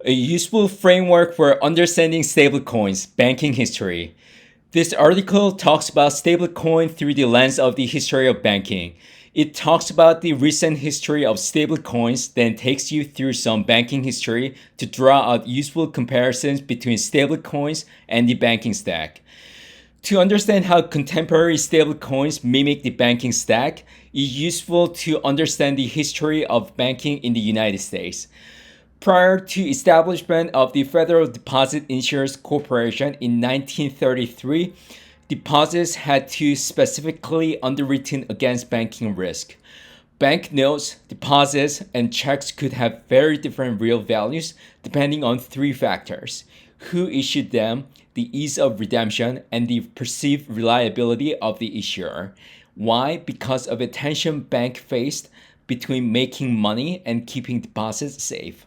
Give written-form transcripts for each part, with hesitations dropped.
a useful framework for understanding stablecoins, banking history. This article talks about stablecoin through the lens of the history of banking. It talks about the recent history of stablecoins, then takes you through some banking history to draw out useful comparisons between stablecoins and the banking stack. To understand how contemporary stablecoins mimic the banking stack, it's useful to understand the history of banking in the United States. Prior to establishment of the Federal Deposit Insurance Corporation in 1933, deposits had to specifically underwritten against banking risk. Banknotes, deposits, and checks could have very different real values depending on three factors: who issued them, the ease of redemption, and the perceived reliability of the issuer. Why? Because of a tension bank faced between making money and keeping deposits safe.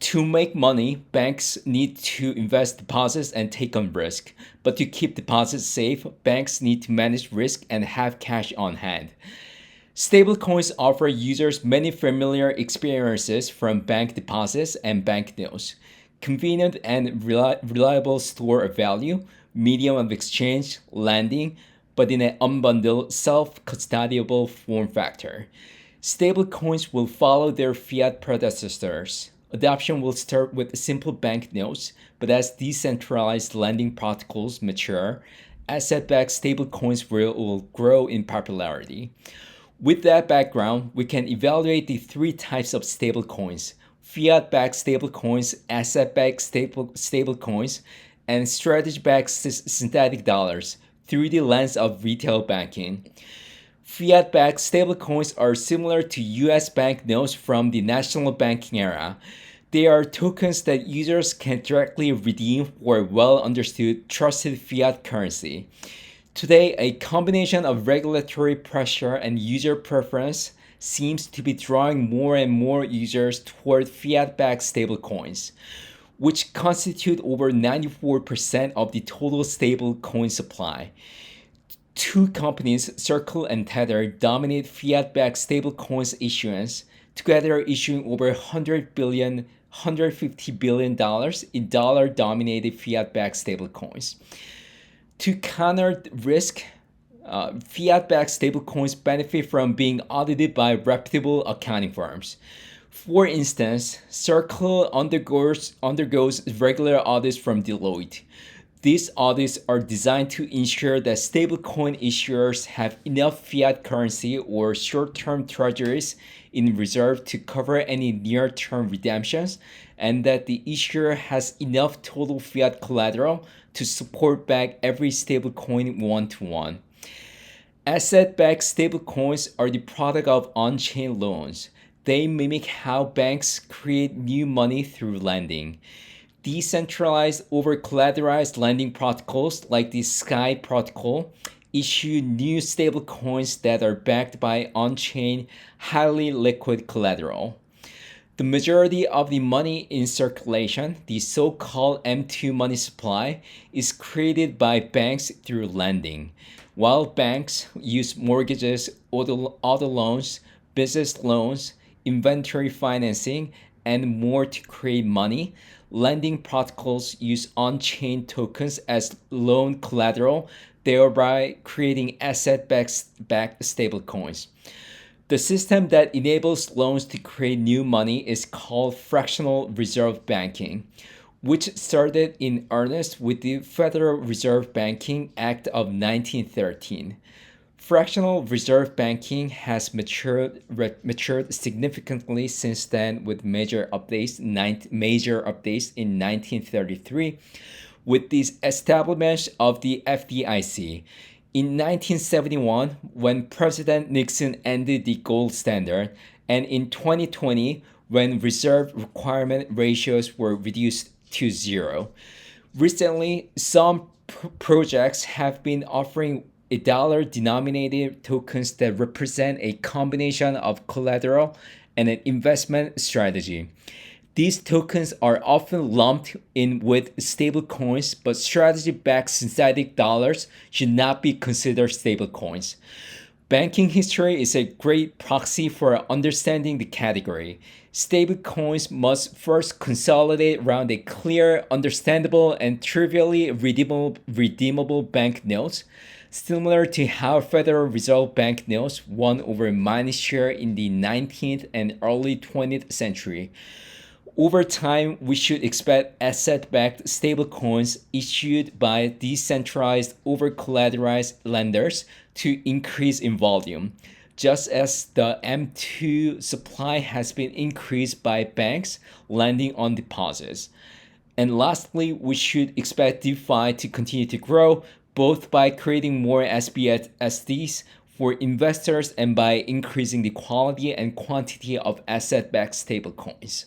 To make money, banks need to invest deposits and take on risk. But to keep deposits safe, banks need to manage risk and have cash on hand. Stablecoins offer users many familiar experiences, from bank deposits and banknotes, convenient and reliable store of value, medium of exchange, lending, but in an unbundled, self-custodiable form factor. Stablecoins will follow their fiat predecessors. Adoption will start with simple banknotes, but as decentralized lending protocols mature, asset-backed stablecoins will grow in popularity. With that background, we can evaluate the three types of stablecoins: fiat-backed stablecoins, asset-backed stablecoins, and strategy-backed synthetic dollars through the lens of retail banking. Fiat-backed stablecoins are similar to US banknotes from the national banking era. They are tokens that users can directly redeem for well understood, trusted fiat currency. Today, a combination of regulatory pressure and user preference seems to be drawing more and more users toward fiat-backed stablecoins, which constitute over 94% of the total stablecoin supply. Two companies, Circle and Tether, dominate fiat-backed stablecoins issuance, together issuing over $150 billion in dollar-dominated fiat-backed stablecoins. To counter risk, fiat-backed stablecoins benefit from being audited by reputable accounting firms. For instance, Circle undergoes regular audits from Deloitte. These audits are designed to ensure that stablecoin issuers have enough fiat currency or short-term treasuries in reserve to cover any near-term redemptions, and that the issuer has enough total fiat collateral to support back every stablecoin one-to-one. Asset-backed stablecoins are the product of on-chain loans. They mimic how banks create new money through lending. Decentralized over-collateralized lending protocols like the Sky protocol issue new stablecoins that are backed by on-chain, highly liquid collateral. The majority of the money in circulation, the so-called M2 money supply, is created by banks through lending. While banks use mortgages, auto loans, business loans, inventory financing, and more to create money, lending protocols use on-chain tokens as loan collateral, thereby creating asset-backed stablecoins. The system that enables loans to create new money is called fractional reserve banking, which started in earnest with the Federal Reserve Banking Act of 1913. Fractional reserve banking has matured significantly since then, with major updates in 1933 with the establishment of the FDIC. In 1971, when President Nixon ended the gold standard, and in 2020, when reserve requirement ratios were reduced to zero. Recently, some projects have been offering dollar-denominated tokens that represent a combination of collateral and an investment strategy. These tokens are often lumped in with stablecoins, but strategy-backed synthetic dollars should not be considered stablecoins. Banking history is a great proxy for understanding the category. Stablecoins must first consolidate around a clear, understandable, and trivially redeemable banknotes, similar to how Federal Reserve banknotes won over mind share in the 19th and early 20th century. Over time, we should expect asset-backed stablecoins issued by decentralized over-collateralized lenders to increase in volume, just as the M2 supply has been increased by banks lending on deposits. And lastly, we should expect DeFi to continue to grow, both by creating more SBSDs for investors and by increasing the quality and quantity of asset-backed stablecoins.